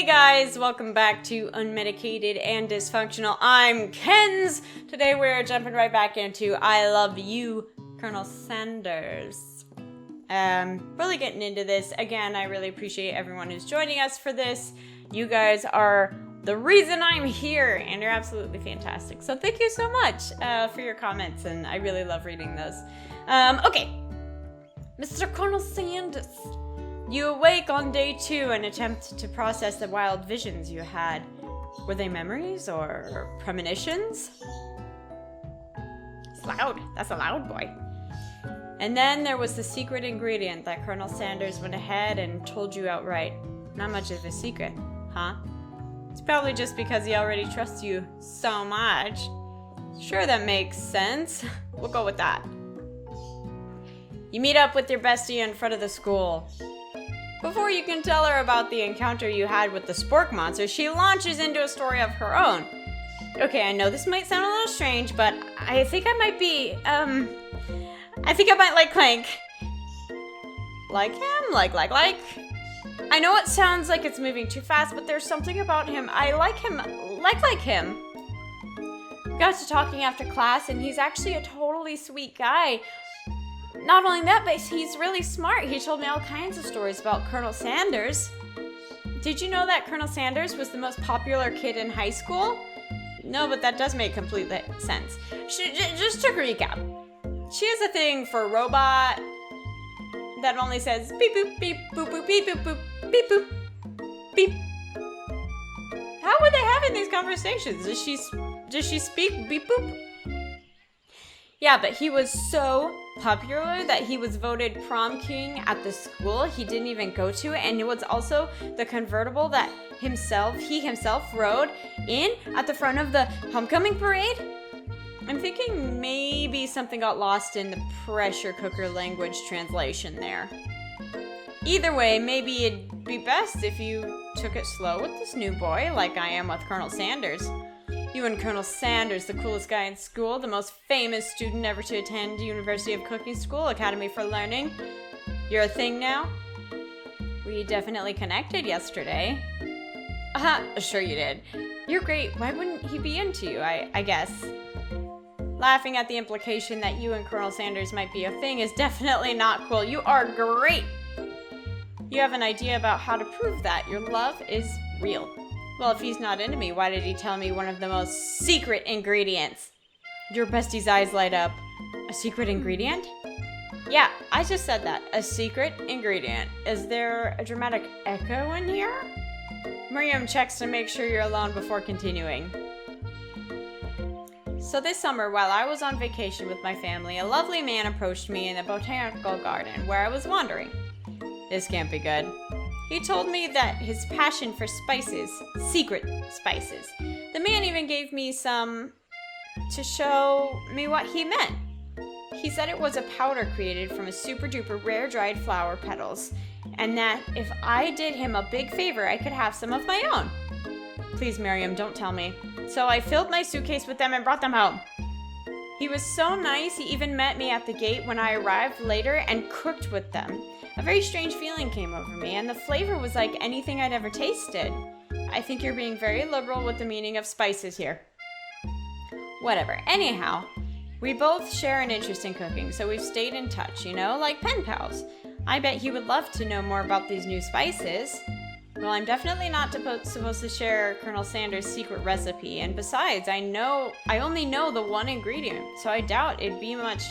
Hey guys, welcome back to Unmedicated and Dysfunctional. I'm Kenz. Today we're jumping right back into I Love You, Colonel Sanders. Really getting into this. Again, I really appreciate everyone who's joining us for this. You guys are the reason I'm here, and you're absolutely fantastic. So thank you so much for your comments, and I really love reading those. Okay, Mr. Colonel Sanders. You awake on day 2 and attempt to process the wild visions you had. Were they memories or premonitions? It's loud. That's a loud boy. And then there was the secret ingredient that Colonel Sanders went ahead and told you outright. Not much of a secret, huh? It's probably just because he already trusts you so much. Sure, that makes sense. We'll go with that. You meet up with your bestie in front of the school. Before you can tell her about the encounter you had with the spork monster, she launches into a story of her own. Okay, I know this might sound a little strange, but I think I might be, I think I might like Clank. Like him? Like. I know it sounds like it's moving too fast, but there's something about him. I like him, like him. We got to talking after class, and he's actually a totally sweet guy. Not only that, but he's really smart. He told me all kinds of stories about Colonel Sanders. Did you know that Colonel Sanders was the most popular kid in high school? No, but that does make complete sense. Just to recap, she has a thing for a robot that only says beep boop beep boop boop beep boop boop beep boop beep. How were they having these conversations? Does she speak beep boop? Yeah, but he was so popular that he was voted prom king at the school he didn't even go to, and it was also the convertible that he himself rode in at the front of the homecoming parade. I'm thinking maybe something got lost in the pressure cooker language translation there. Either way, maybe it'd be best if you took it slow with this new boy like I am with Colonel Sanders. You and Colonel Sanders, the coolest guy in school, the most famous student ever to attend University of Cooking School, Academy for Learning. You're a thing now? We definitely connected yesterday. Sure you did. You're great. Why wouldn't he be into you, I guess? Laughing at the implication that you and Colonel Sanders might be a thing is definitely not cool. You are great. You have an idea about how to prove that your love is real. Well, if he's not into me, why did he tell me one of the most secret ingredients? Your bestie's eyes light up. A secret ingredient? Yeah, I just said that. A secret ingredient. Is there a dramatic echo in here? Miriam checks to make sure you're alone before continuing. So this summer, while I was on vacation with my family, a lovely man approached me in a botanical garden where I was wandering. This can't be good. He told me that his passion for spices, secret spices. The man even gave me some to show me what he meant. He said it was a powder created from a super duper rare dried flower petals, and that if I did him a big favor, I could have some of my own. Please, Miriam, don't tell me. So I filled my suitcase with them and brought them home. He was so nice, he even met me at the gate when I arrived later and cooked with them. A very strange feeling came over me, and the flavor was like anything I'd ever tasted. I think you're being very liberal with the meaning of spices here. Whatever. Anyhow, we both share an interest in cooking, so we've stayed in touch, like pen pals. I bet he would love to know more about these new spices. Well, I'm definitely not supposed to share Colonel Sanders' secret recipe, and besides, I only know the one ingredient, so I doubt it'd be much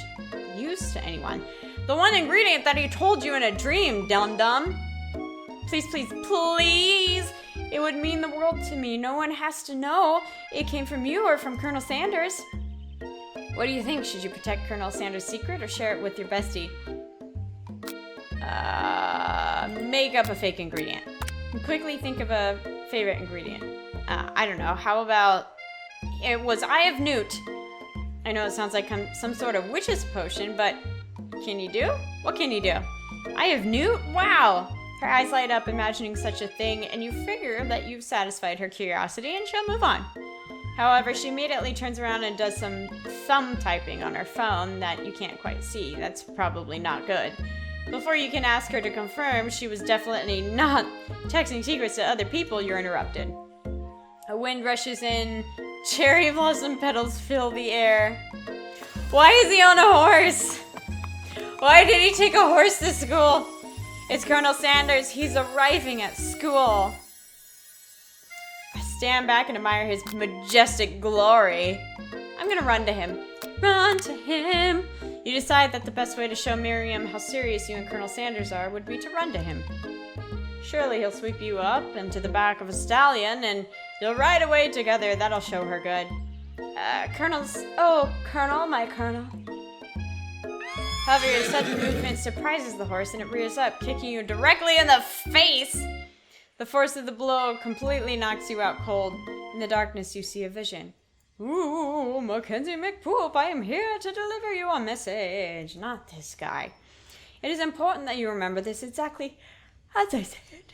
use to anyone. The one ingredient that he told you in a dream, dum-dum. Please, please, please. It would mean the world to me. No one has to know it came from you or from Colonel Sanders. What do you think? Should you protect Colonel Sanders' secret or share it with your bestie? Make up a fake ingredient. Quickly think of a favorite ingredient. I don't know. How about it was Eye of Newt? I know it sounds like some sort of witch's potion, but can you do? What can you do? Eye of Newt? Wow! Her eyes light up imagining such a thing, and you figure that you've satisfied her curiosity and she'll move on. However, she immediately turns around and does some thumb typing on her phone that you can't quite see. That's probably not good. Before you can ask her to confirm she was definitely not texting secrets to other people, you're interrupted. A wind rushes in, cherry blossom petals fill the air. Why is he on a horse? Why did he take a horse to school? It's Colonel Sanders. He's arriving at school. I stand back and admire his majestic glory. I'm gonna run to him. Run to him. You decide that the best way to show Miriam how serious you and Colonel Sanders are would be to run to him. Surely he'll sweep you up into the back of a stallion and you'll ride away together. That'll show her good. Colonel, my Colonel. However, your sudden movement surprises the horse and it rears up, kicking you directly in the face. The force of the blow completely knocks you out cold. In the darkness, you see a vision. Ooh, Mackenzie McPoop, I am here to deliver you a message. Not this guy. It is important that you remember this exactly as I said it.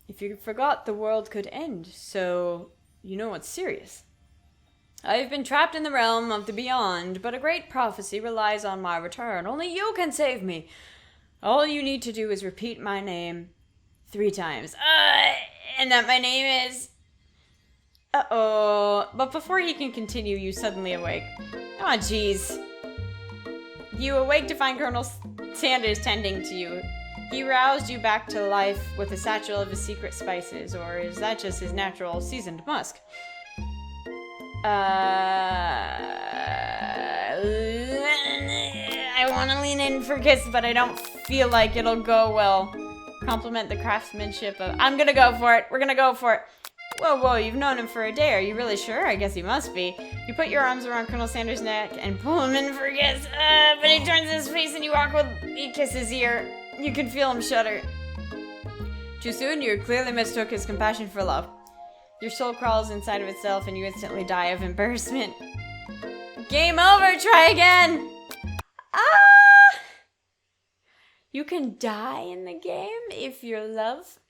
If you forgot, the world could end, so you know what's serious. I have been trapped in the realm of the beyond, but a great prophecy relies on my return. Only you can save me. All you need to do is repeat my name 3 times. And that my name is... Uh-oh. But before he can continue, you suddenly awake. Aw, jeez. You awake to find Colonel Sanders tending to you. He roused you back to life with a satchel of his secret spices, or is that just his natural seasoned musk? I want to lean in for a kiss, but I don't feel like it'll go well. Compliment the craftsmanship of... I'm gonna go for it. We're gonna go for it. Whoa, you've known him for a day. Are you really sure? I guess he must be. You put your arms around Colonel Sanders' neck and pull him in for a kiss. But he turns his face and you awkwardly kiss his ear. You can feel him shudder. Too soon, you clearly mistook his compassion for love. Your soul crawls inside of itself and you instantly die of embarrassment. Game over! Try again! You can die in the game if your love...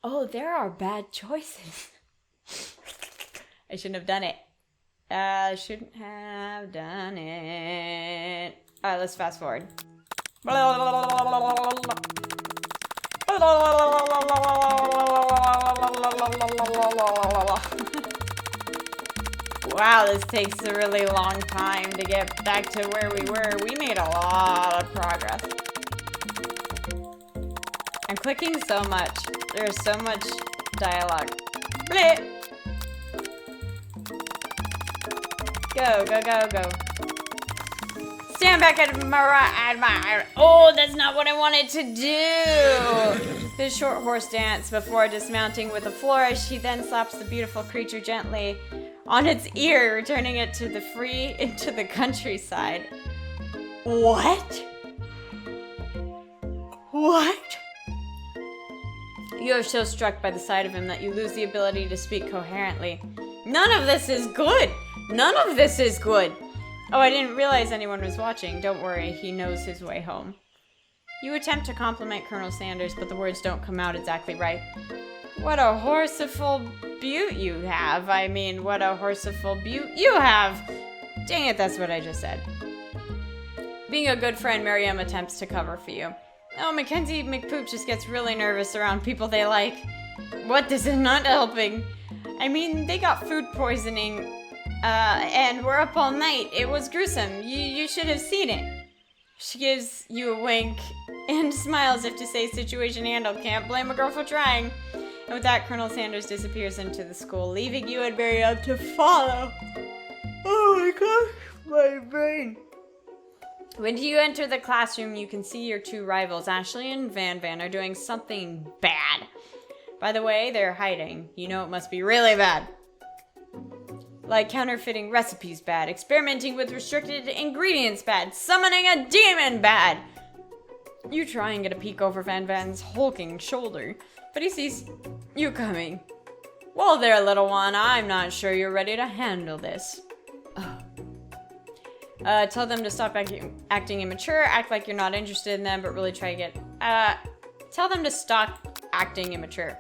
Oh, there are bad choices. I shouldn't have done it. I shouldn't have done it. Alright, let's fast forward. Wow, this takes a really long time to get back to where we were. We made a lot of progress. I'm clicking so much. There's so much dialogue. Bleh. Go. Stand back at my... Oh, that's not what I wanted to do. His short horse dance before dismounting with a flourish. He then slaps the beautiful creature gently on its ear, returning it to the free into the countryside. What? You are so struck by the sight of him that you lose the ability to speak coherently. None of this is good! Oh, I didn't realize anyone was watching. Don't worry, he knows his way home. You attempt to compliment Colonel Sanders, but the words don't come out exactly right. What a horseful beaut you have. What a horseful beaut you have! Dang it, that's what I just said. Being a good friend, Miriam attempts to cover for you. Oh, Mackenzie McPoop just gets really nervous around people they like. What, this is not helping? They got food poisoning, and we're up all night. It was gruesome. You should have seen it. She gives you a wink and smiles if to say situation handled. Can't blame a girl for trying. And with that, Colonel Sanders disappears into the school, leaving you and Miriam to follow. Oh my gosh, my brain. When you enter the classroom, you can see your 2 rivals, Ashley and Van Van, are doing something bad. By the way, they're hiding. You know it must be really bad. Like counterfeiting recipes bad, experimenting with restricted ingredients bad, summoning a demon bad. You try and get a peek over Van Van's hulking shoulder, but he sees you coming. Well there, little one, I'm not sure you're ready to handle this. Tell them to stop acting immature, act like you're not interested in them, but really try to get... tell them to stop acting immature.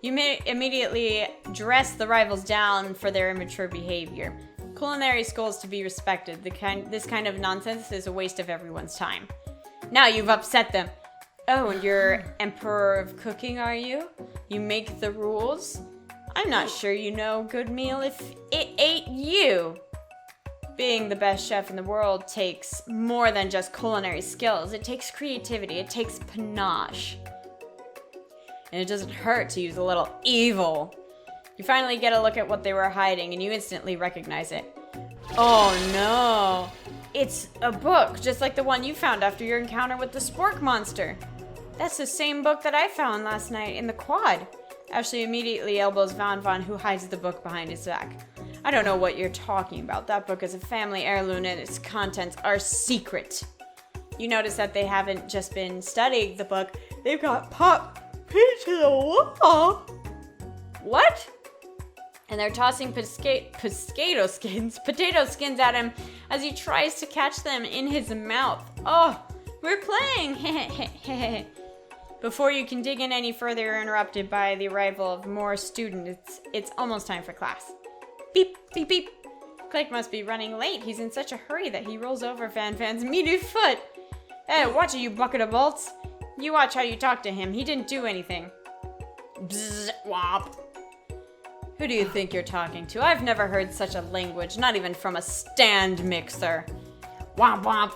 You may immediately dress the rivals down for their immature behavior. Culinary school is to be respected. This kind of nonsense is a waste of everyone's time. Now you've upset them. Oh, and you're emperor of cooking, are you? You make the rules? I'm not sure you know a good meal if it ate you. Being the best chef in the world takes more than just culinary skills. It takes creativity. It takes panache. And it doesn't hurt to use a little evil. You finally get a look at what they were hiding, and you instantly recognize it. Oh no! It's a book, just like the one you found after your encounter with the spork monster. That's the same book that I found last night in the quad. Ashley immediately elbows Van, who hides the book behind his back. I don't know what you're talking about. That book is a family heirloom and its contents are secret. You notice that they haven't just been studying the book, they've got popped into the wall. What? And they're tossing potato skins at him as he tries to catch them in his mouth. Oh, we're playing! Before you can dig in any further, you're interrupted by the arrival of more students. It's almost time for class. Beep, beep, beep. Clank must be running late. He's in such a hurry that he rolls over Van's meaty foot. Hey, watch it, you bucket of bolts. You watch how you talk to him. He didn't do anything. Bzzz, womp. Who do you think you're talking to? I've never heard such a language, not even from a stand mixer. Womp womp.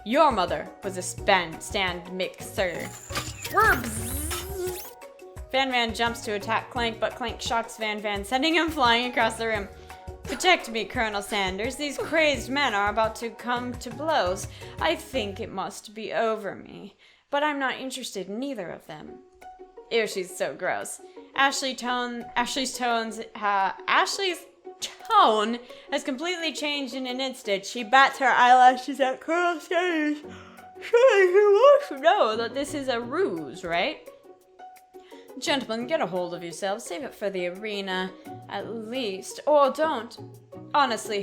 Your mother was a stand mixer. Van jumps to attack Clank, but Clank shocks Van, sending him flying across the room. Protect me, Colonel Sanders. These crazed men are about to come to blows. I think it must be over me, but I'm not interested in either of them. Ew, she's so gross. Ashley's tone has completely changed in an instant. She bats her eyelashes at Colonel Sanders. Surely he wants to know that this is a ruse, right? Gentlemen, get a hold of yourselves. Save it for the arena, at least. Or don't. Honestly,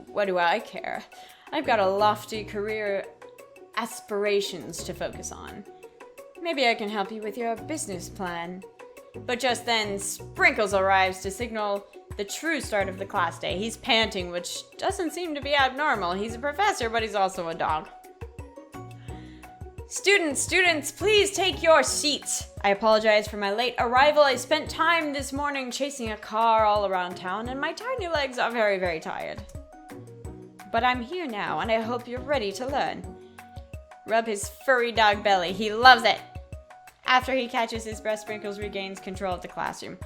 what do I care? I've got a lofty career aspirations to focus on. Maybe I can help you with your business plan. But just then, Sprinkles arrives to signal the true start of the class day. He's panting, which doesn't seem to be abnormal. He's a professor, but he's also a dog. Students, please take your seats. I apologize for my late arrival. I spent time this morning chasing a car all around town, and my tiny legs are very, very tired. But I'm here now, and I hope you're ready to learn. Rub his furry dog belly. He loves it. After he catches his breath, Sprinkles regains control of the classroom.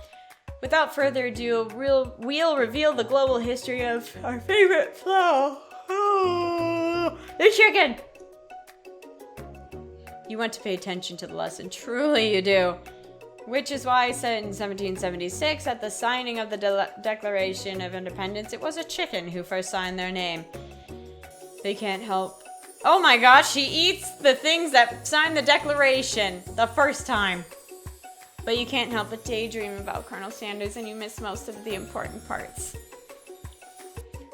Without further ado, we'll reveal the global history of our favorite flower. Oh, the chicken! You want to pay attention to the lesson. Truly you do. Which is why I said in 1776, at the signing of the Declaration of Independence, it was a chicken who first signed their name. They can't help. Oh my gosh, he eats the things that signed the Declaration the first time. But you can't help but daydream about Colonel Sanders, and you miss most of the important parts.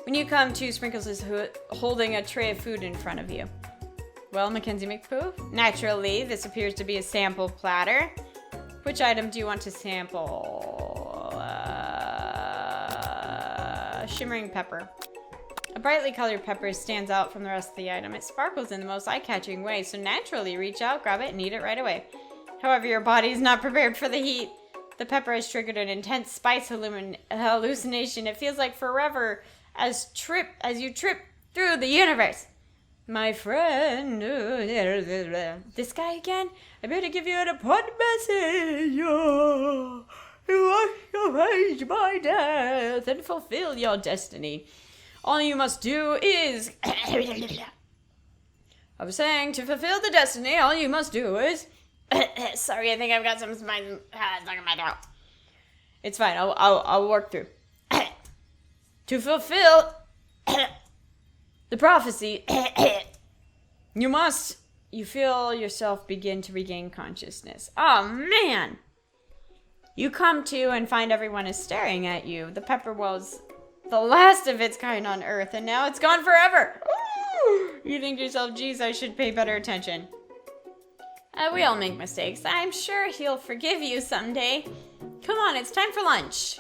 When you come to, Sprinkles is holding a tray of food in front of you. Well, Mackenzie McPooh, naturally, this appears to be a sample platter. Which item do you want to sample? Shimmering pepper. A brightly colored pepper stands out from the rest of the item. It sparkles in the most eye-catching way, so naturally reach out, grab it, and eat it right away. However, your body is not prepared for the heat. The pepper has triggered an intense spice hallucination. It feels like forever as you trip through the universe. My friend, this guy again? I better give you an important message. You must avenge my death and fulfill your destiny. All you must do is... I was saying, to fulfill the destiny, all you must do is... Sorry, I think I've got some stuck in my throat. It's fine, I'll work through. To fulfill the prophecy, you feel yourself begin to regain consciousness. Oh, man! You come to and find everyone is staring at you. The pepper was the last of its kind on Earth, and now it's gone forever. You think to yourself, geez, I should pay better attention. We all make mistakes. I'm sure he'll forgive you someday. Come on, it's time for lunch.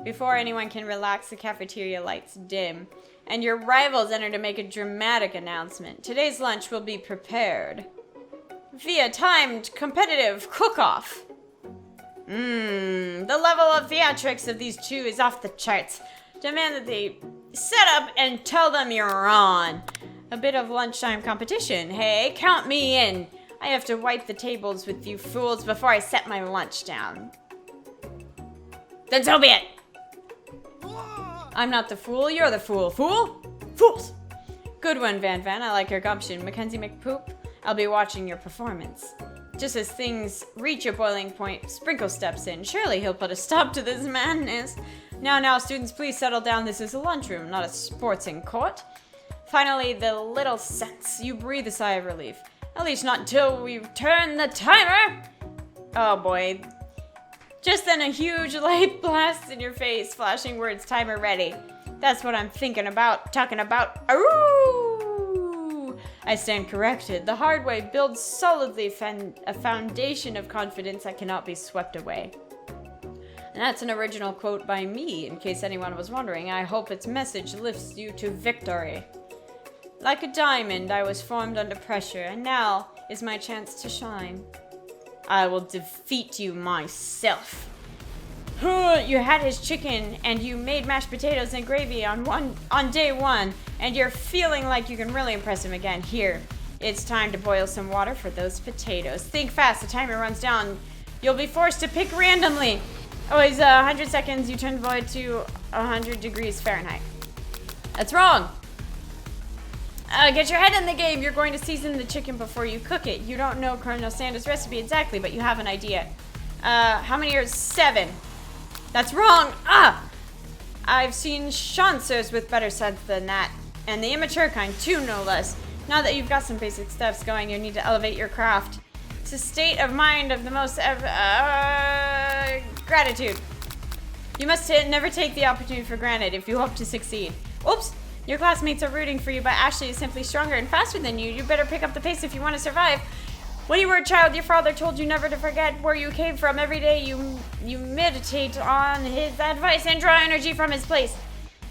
Before anyone can relax, the cafeteria lights dim, and your rivals enter to make a dramatic announcement. Today's lunch will be prepared via timed competitive cook-off. The level of theatrics of these two is off the charts. Demand that they set up and tell them you're on. A bit of lunchtime competition. Hey, count me in. I have to wipe the tables with you fools before I set my lunch down. Then so be it. I'm not the fool, you're the fool. Fool? Fools! Good one, Van Van. I like your gumption. Mackenzie McPoop, I'll be watching your performance. Just as things reach a boiling point, Sprinkle steps in. Surely he'll put a stop to this madness. Now, students, please settle down. This is a lunchroom, not a sportsing court. Finally, the little sense. You breathe a sigh of relief. At least not until we turn the timer. Oh boy. Just then a huge light blasts in your face, flashing words, timer ready. That's what I'm thinking about, talking about. Aroo! I stand corrected. The hard way builds solidly a foundation of confidence that cannot be swept away. And that's an original quote by me, in case anyone was wondering. I hope its message lifts you to victory. Like a diamond, I was formed under pressure, and now is my chance to shine. I will defeat you myself. You had his chicken, and you made mashed potatoes and gravy on day one, and you're feeling like you can really impress him again. Here, it's time to boil some water for those potatoes. Think fast, the timer runs down. You'll be forced to pick randomly. Always 100 seconds, you turn the volume to 100 degrees Fahrenheit. That's wrong. Get your head in the game. You're going to season the chicken before you cook it. You don't know Colonel Sanders' recipe exactly, but you have an idea. How many years? 7. That's wrong. I've seen chancers with better sense than that. And the immature kind, too, no less. Now that you've got some basic steps going, you need to elevate your craft. It's a state of mind of the most gratitude. You must never take the opportunity for granted if you hope to succeed. Oops. Your classmates are rooting for you, but Ashley is simply stronger and faster than you. You better pick up the pace if you want to survive. When you were a child, your father told you never to forget where you came from. Every day you meditate on his advice and draw energy from his place.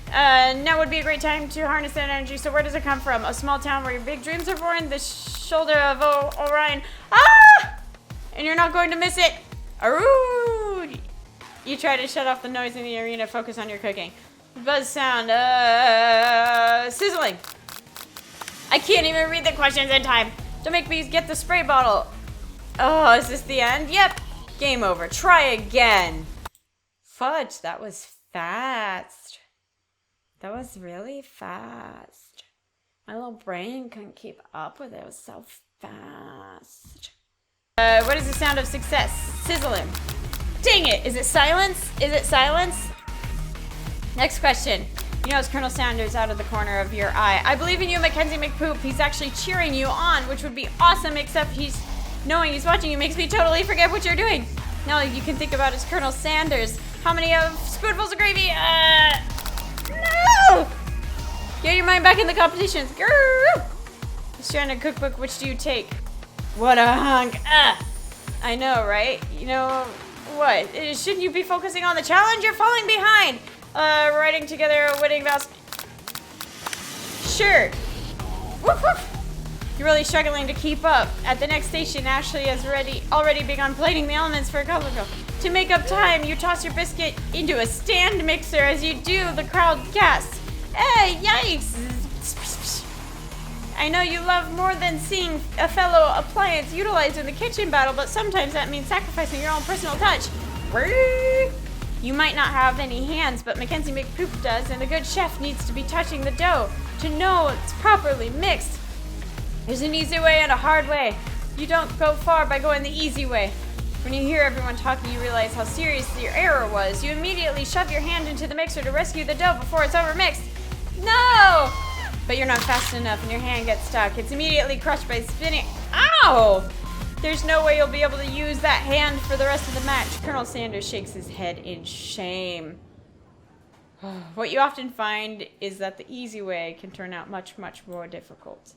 Now would be a great time to harness that energy. So where does it come from? A small town where your big dreams are born? The shoulder of Orion. And you're not going to miss it. Aroo! You try to shut off the noise in the arena. Focus on your cooking. Buzz sound, sizzling. I can't even read the questions in time. Don't make me get the spray bottle. Oh, is this the end? Yep. Game over. Try again. Fudge, that was fast. That was really fast. My little brain couldn't keep up with it. It was so fast. What is the sound of success? Sizzling. Dang it. Is it silence? Is it silence? Next question. You know it's Colonel Sanders out of the corner of your eye. I believe in you, Mackenzie McPoop. He's actually cheering you on, which would be awesome, except knowing he's watching you makes me totally forget what you're doing. Now you can think about is Colonel Sanders. How many spoonfuls of gravy? No! Get your mind back in the competitions. Stranded cookbook, which do you take? What a hunk. I know, right? You know what? Shouldn't you be focusing on the challenge? You're falling behind. Writing together a wedding vows. Sure. Woof woof. You're really struggling to keep up. At the next station, Ashley has already begun plating the elements for a couple ago. To make up time, you toss your biscuit into a stand mixer. As you do, the crowd gasps. Hey, yikes! I know you love more than seeing a fellow appliance utilized in the kitchen battle, but sometimes that means sacrificing your own personal touch. You might not have any hands, but Mackenzie McPoop does, and the good chef needs to be touching the dough to know it's properly mixed. There's an easy way and a hard way. You don't go far by going the easy way. When you hear everyone talking, you realize how serious your error was. You immediately shove your hand into the mixer to rescue the dough before it's overmixed. No! But you're not fast enough and your hand gets stuck. It's immediately crushed by spinning. Ow! There's no way you'll be able to use that hand for the rest of the match. Colonel Sanders shakes his head in shame. What you often find is that the easy way can turn out much, much more difficult.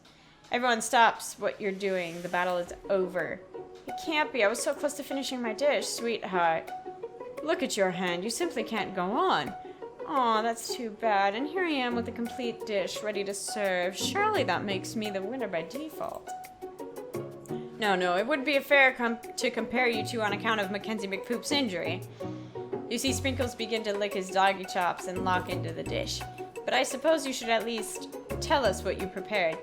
Everyone stops what you're doing. The battle is over. It can't be. I was so close to finishing my dish, sweetheart. Look at your hand. You simply can't go on. Aw, that's too bad. And here I am with a complete dish ready to serve. Surely that makes me the winner by default. No, it wouldn't be fair to compare you two on account of Mackenzie McPoop's injury. You see Sprinkles begin to lick his doggy chops and lock into the dish. But I suppose you should at least tell us what you prepared.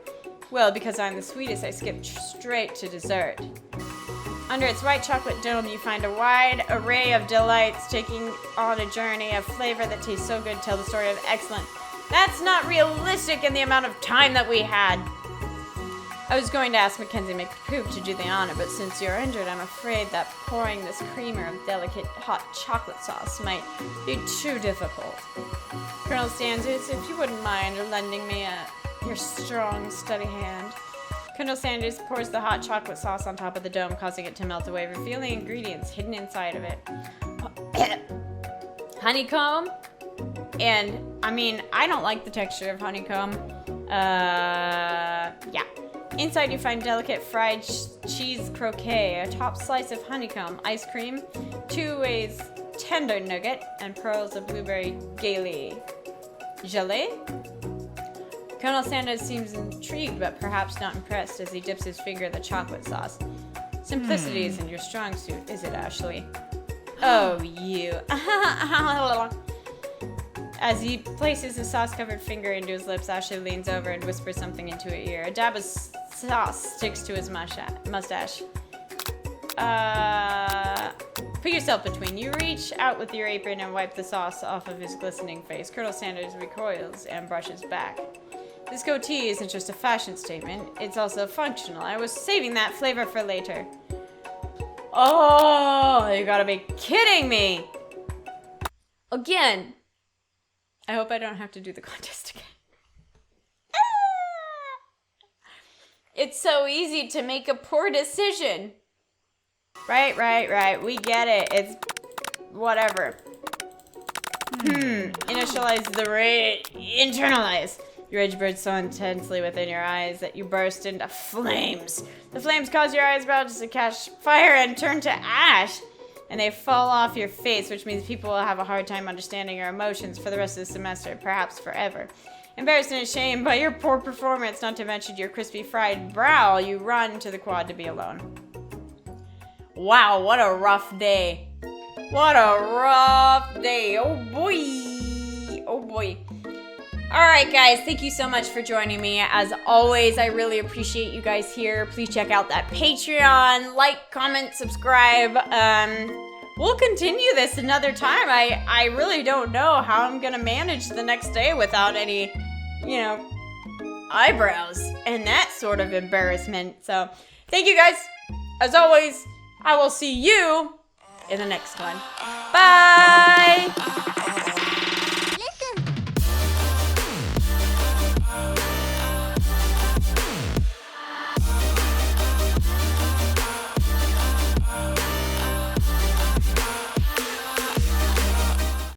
Well, because I'm the sweetest, I skipped straight to dessert. Under its white chocolate dome, you find a wide array of delights, taking on a journey of flavor that tastes so good, tell the story of excellent. That's not realistic in the amount of time that we had. I was going to ask Mackenzie McPoop to do the honor, but since you're injured, I'm afraid that pouring this creamer of delicate hot chocolate sauce might be too difficult. Colonel Sanders, if you wouldn't mind lending me your strong, steady hand. Colonel Sanders pours the hot chocolate sauce on top of the dome, causing it to melt away, revealing the ingredients hidden inside of it. Honeycomb, and I mean, I don't like the texture of honeycomb. Yeah. Inside you find delicate fried cheese croquet, a top slice of honeycomb, ice cream, 2 ways tender nugget, and pearls of blueberry gelée. Colonel Sanders seems intrigued, but perhaps not impressed, as he dips his finger in the chocolate sauce. Simplicity isn't your strong suit, is it, Ashley? Oh, you. As he places his sauce-covered finger into his lips, Ashley leans over and whispers something into her ear. A dab of sauce sticks to his mustache. Put yourself between. You reach out with your apron and wipe the sauce off of his glistening face. Colonel Sanders recoils and brushes back. This goatee isn't just a fashion statement, it's also functional. I was saving that flavor for later. Oh, you gotta be kidding me! Again. I hope I don't have to do the contest again. It's so easy to make a poor decision. Right. We get it. It's whatever. Initialize the rate. Internalize. Your rage burns so intensely within your eyes that you burst into flames. The flames cause your eyebrows to catch fire and turn to ash. And they fall off your face, which means people will have a hard time understanding your emotions for the rest of the semester, perhaps forever. Embarrassed and ashamed by your poor performance, not to mention your crispy fried brow, you run to the quad to be alone. Wow, what a rough day. What a rough day. Oh boy. Alright guys, thank you so much for joining me. As always, I really appreciate you guys here. Please check out that Patreon. Like, comment, subscribe. We'll continue this another time. I really don't know how I'm gonna manage the next day without any, eyebrows and that sort of embarrassment. So, thank you guys. As always, I will see you in the next one. Bye!